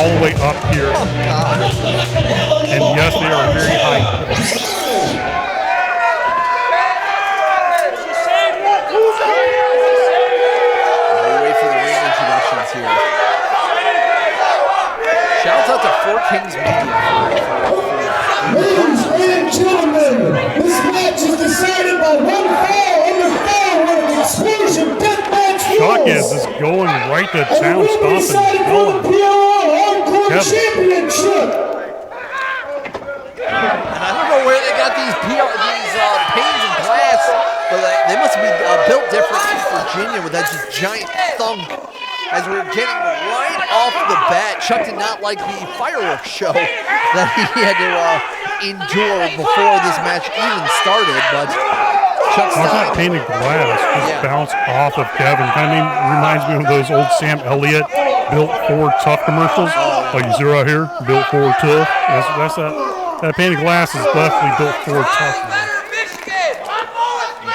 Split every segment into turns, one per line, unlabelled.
all the way up here. And yes, they are very high.
Wait for the ring introductions here. Shouts out to Four Kings Media.
Ladies and gentlemen, this match is decided by one fall under Firework Explosion Deathmatch
Chuck
rules.
is going right to
And
town,
the winner decided for the P.O.R. Hardcore Championship.
And I don't know where they got these panes and glass, but they must be built different in Virginia with that just giant thunk. As we're getting right off the bat, Chuck did not like the fireworks show that he had to endure before this match even started, but Chuck Stein.
That painted glass just bounced off of Kevin. Kind of reminds me of those old Sam Elliott Built Ford Tough commercials. Like you see right here, Built Ford Tough. That's that painted glass is definitely Built Ford Tough.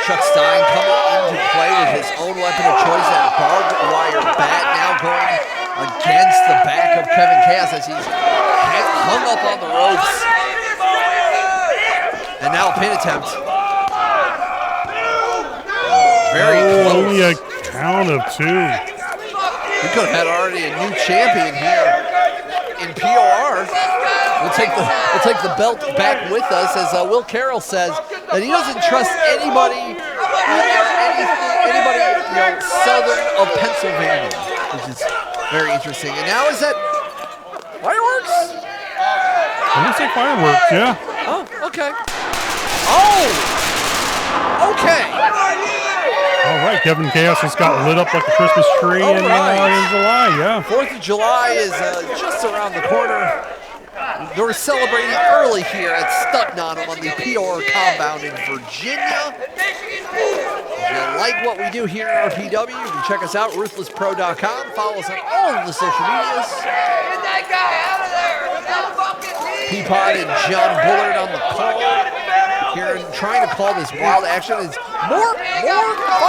Chuck Stein coming into play with his own weapon of choice, that barbed wire bat, now going against the back of Kevin Khaos as he's hung up on the ropes. And now a pin attempt. Very close.
Only a count of two.
We could have had already a new champion here in P.O.R. We'll take the belt back with us, as Will Carroll says that he doesn't trust anybody southern of Pennsylvania, which is very interesting. And now is that Fireworks?
I'm gonna say Fireworks, yeah.
Oh, okay. Oh, okay.
All right, Kevin Khaos just got lit up like a Christmas tree in July, yeah.
4th of July is just around the corner. We're celebrating early here at Stutnot on the P.O.R. compound in Virginia. If you like what we do here at RPW, you can check us out, RuthlessPro.com. Follow us on all of the social medias.
Get that guy out of there!
P.O.R. and John Bullard on the call here and trying to call this wild action. It's more fireworks.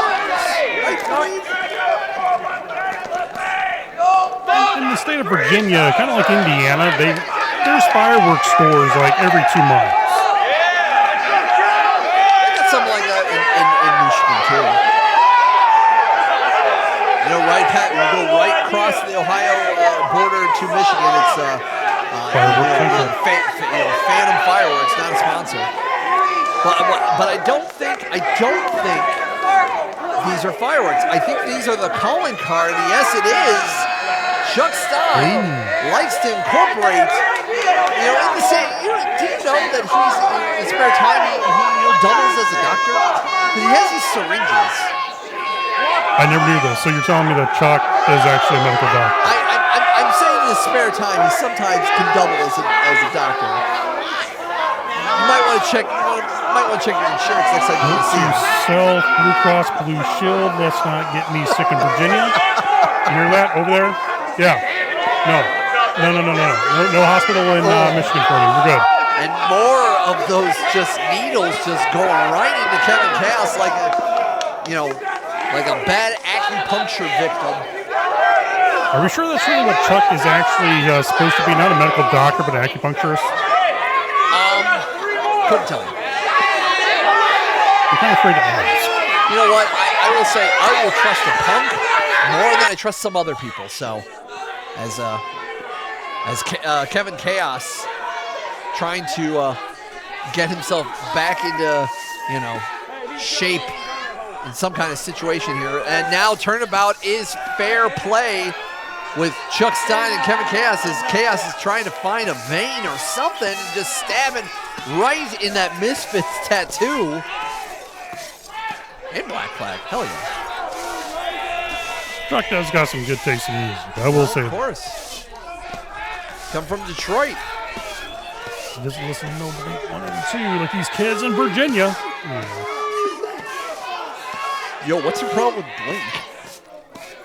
In the state of Virginia, kind of like Indiana, there's fireworks stores like every 2 months.
They got something like that in Michigan too. You know, we go right across the Ohio border to Michigan. It's Phantom Fireworks, not a sponsor. But I don't think these are fireworks. I think these are the calling card. Yes, it is. Chuck Stein likes to incorporate, in the same. Do you know that he's in his spare time he doubles as a doctor? Because he has these syringes.
I never knew this. So you're telling me that Chuck is actually a medical doctor?
I'm saying in his spare time he sometimes can double as a doctor. You might want to check. Your insurance next time you see him.
Self Blue Cross Blue Shield. Let's not get me sick in Virginia. You hear that over there? Yeah. No. No hospital in Michigan for me. We're good.
And more of those just needles just going right into Kevin Khaos like a bad acupuncture victim.
Are we sure that's really what Chuck is actually supposed to be? Not a medical doctor, but an acupuncturist?
Couldn't tell you.
I'm kind of afraid to ask.
You know what? I will say I will trust a punk more than I trust some other people. So, as Kevin Khaos trying to get himself back into shape in some kind of situation here, and now turnabout is fair play with Chuck Stein and Kevin Khaos as Khaos is trying to find a vein or something and just stabbing right in that Misfits tattoo. And Black Flag, hell yeah.
Chuck does got some good taste in music, I will say that.
Of course. Come from Detroit.
He doesn't listen to nobody 1 and 2 like these kids in Virginia.
Yo, what's your problem with Blink?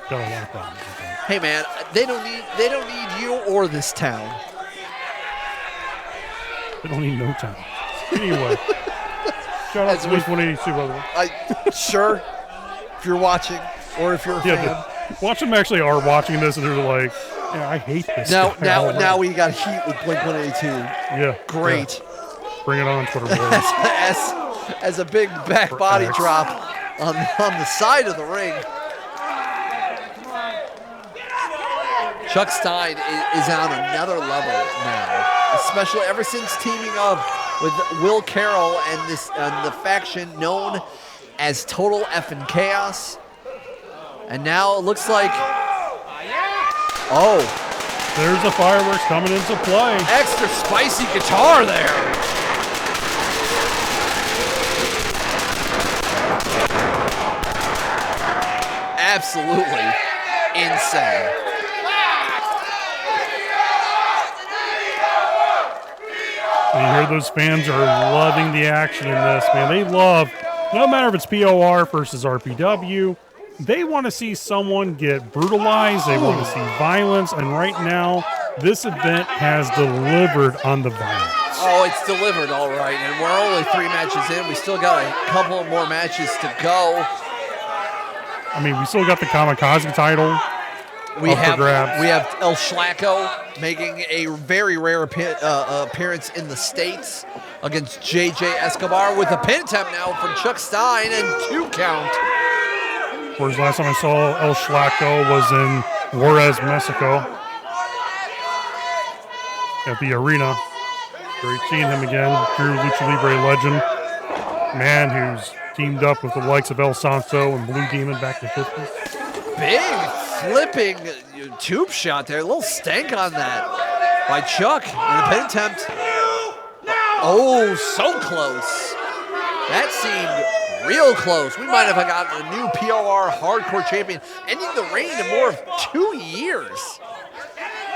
Got a lot of problems with that.
Hey man, they don't need you or this town.
They don't need no time. Anyway. Shout out to Blink 182, by the way.
Sure, if you're watching or if you're a fan.
Watch them actually are watching this and they're like, Yeah, I hate this.
Now,
guy
now,
already.
now we got heat with Blink-182.
Yeah.
Great.
Yeah. Bring it on, Twitter boys.
as a big back body
X.
drop on the side of the ring. Chuck Stein is on another level now, especially ever since teaming up with Will Carroll and the faction known as Total Effin' Chaos. And now it looks like, oh,
There's the fireworks coming into play.
extra spicy guitar there. Absolutely insane.
And you hear those fans are loving the action in this, man. They love, no matter if it's P.O.R. versus RPW, they want to see someone get brutalized. They want to see violence. And right now, this event has delivered on the violence.
Oh, it's delivered all right. And we're only 3 matches in. We still got a couple of more matches to go.
I mean, we still got the Kamikaze title.
We
up for
have
grabs.
El Schlacko making a very rare appearance in the States against JJ Escobar with a pin attempt now from Chuck Stein and 2 count.
Whereas last time I saw El Schlacko was in Juarez, Mexico at the arena. Great seeing him again. True Lucha Libre legend. Man who's teamed up with the likes of El Santo and Blue Demon back in the 50s.
Big flipping tube shot there. A little stank on that by Chuck in a pin attempt. Oh, so close. That seemed real close. We might have gotten a new P.O.R. hardcore champion, ending the reign in more of 2 years.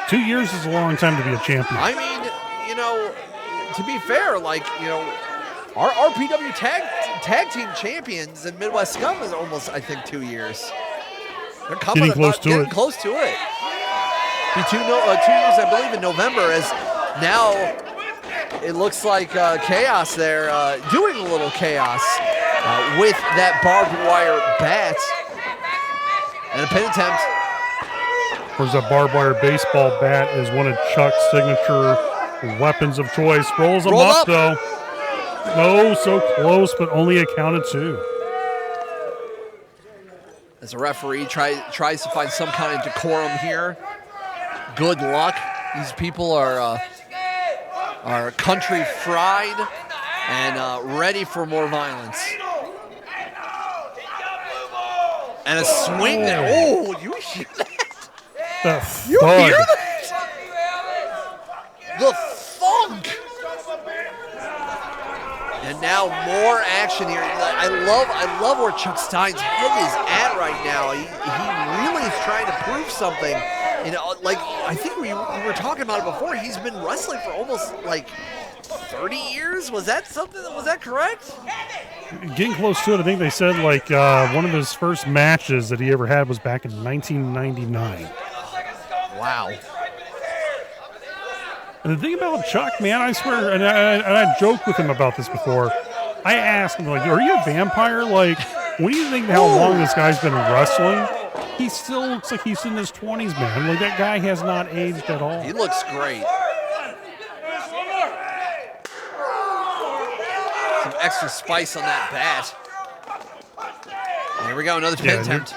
2 years is a long time to be a champion.
I mean, to be fair, our RPW tag team champions in Midwest Scum is almost, I think, 2 years. They're coming getting close to it. Be 2 years, I believe, in November, as now it looks like Chaos there, doing a little chaos with that barbed wire bat. And a pin attempt.
Of course, that barbed wire baseball bat is one of Chuck's signature weapons of choice. Rolls him up, though. Oh, so close, but only a count of 2.
As a referee tries to find some kind of decorum here. Good luck. These people are country fried and ready for more violence. And a swing there. Oh, you hear that? You hear that? The thunk. And now more action here. I love where Chuck Stein's head is at right now. He really is trying to prove something. I think we were talking about it before. He's been wrestling for almost 30 years. Was that correct?
Getting close to it. I think they said one of his first matches that he ever had was back in 1999.
Wow.
And the thing about Chuck, man, I swear, and I joked with him about this before. I asked him, are you a vampire? What do you think how long this guy's been wrestling? He still looks like he's in his 20s, man. That guy has not aged at all.
He looks great. Some extra spice on that bat. Here we go, another pin attempt.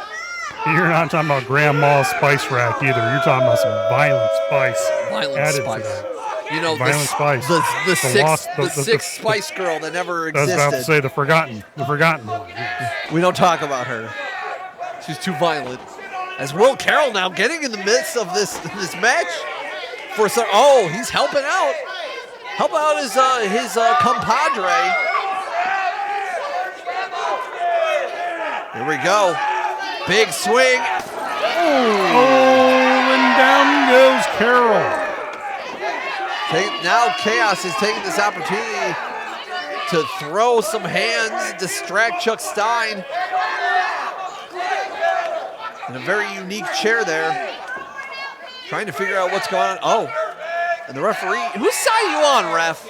You're not talking about Grandma's Spice Rack either. You're talking about some violent spice.
Violent spice.
Violent spice.
The sixth Spice Girl that never existed.
I was about to say the forgotten one.
We don't talk about her. She's too violent. As Will Carroll now getting in the midst of this match for some. Oh, he's helping out. Help out his compadre. Here we go. Big swing.
Oh, and down goes Carroll.
Now Chaos is taking this opportunity to throw some hands, distract Chuck Stein. In a very unique chair there. Trying to figure out what's going on. Oh, and the referee. Whose side are you on, ref?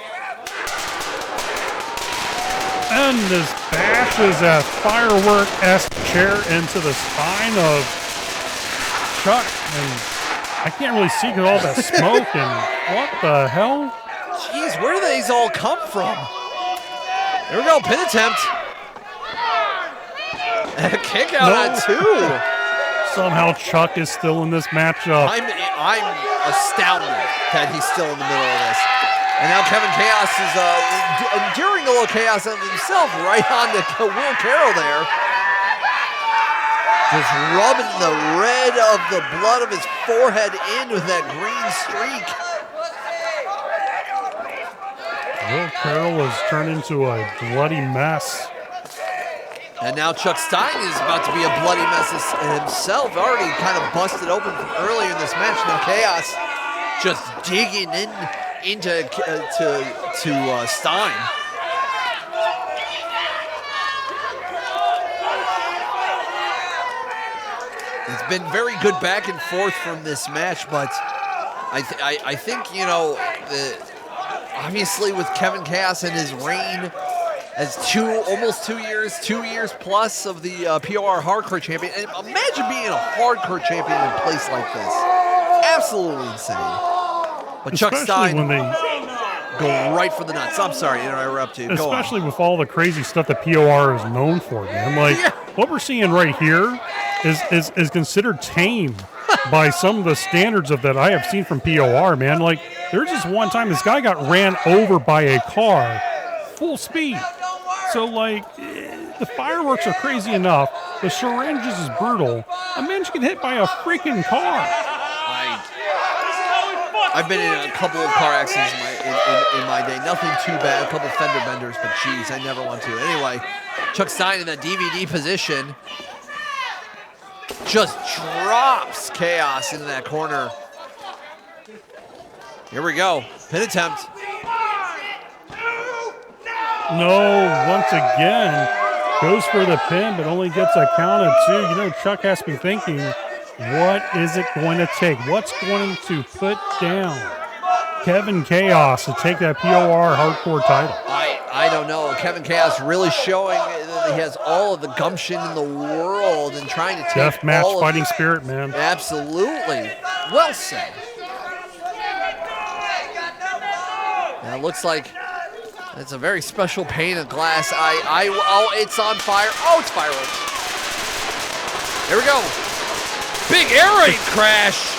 And this bashes a Firework-esque chair into the spine of Chuck. And I can't really see because all that smoke and what the hell?
Jeez, where do these all come from? There we go, pin attempt. And a kick out at 2.
Somehow Chuck is still in this matchup.
I'm astounded that he's still in the middle of this. And now Kevin Khaos is enduring a little chaos of himself right on to Will Carroll there. Just rubbing the red of the blood of his forehead in with that green streak.
Will Carroll has turned into a bloody mess.
And now Chuck Stein is about to be a bloody mess himself. Already kind of busted open from earlier in this match. Now Khaos just digging into Stein. It's been very good back and forth from this match, but I think, you know, obviously with Kevin Khaos and his reign as almost 2 years plus of the P.O.R. hardcore champion, and imagine being a hardcore champion in a place like this. Absolutely insane. But Chuck Stein
when they
go right for the nuts. I'm sorry to interrupt you.
Especially with all the crazy stuff that P.O.R. is known for, man. Like, what we're seeing right here is considered tame by some of the standards of that I have seen from P.O.R., man. Like, there's just one time this guy got ran over by a car, full speed. So, like, the fireworks are crazy enough. The syringes is brutal. Imagine you get hit by a freaking car.
I've been in a couple of car accidents in my day. Nothing too bad. A couple fender benders, but geez, I never want to. Anyway, Chuck Stein in that DVD position just drops Khaos into that corner. Here we go. Pin attempt.
No, once again, goes for the pin, but only gets a count of 2. You know, Chuck has to be thinking, what is it going to take? What's going to put down Kevin Khaos to take that P.O.R. hardcore title?
I don't know. Kevin Khaos really showing that he has all of the gumption in the world and trying to take
Deathmatch fighting spirit, man.
Absolutely. Well said. Now it looks like it's a very special pane of glass. Oh, it's on fire. Oh, it's fireworks. Here we go. Big air raid crash.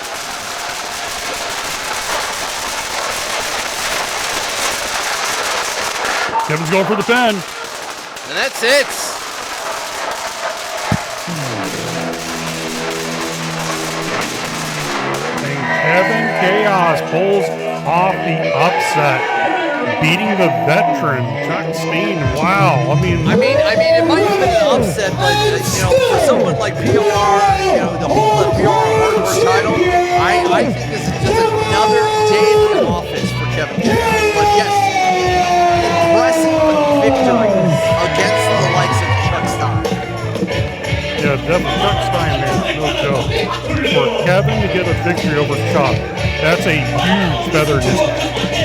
Kevin's going for the pin.
And that's it.
And Kevin Khaos pulls off the upset, beating the veteran Chuck Stein. Wow, I mean,
it might have been an upset, but you know, for someone like P.O.R., you know, to hold the P.O.R. hardcore title, I think this is just another day in the office for Kevin Khaos. But yes, impressive victory against the likes of Chuck Stein.
yeah, definitely Chuck Stein, man, no joke. For Kevin to get a victory over Chuck, that's a huge feather in his cap.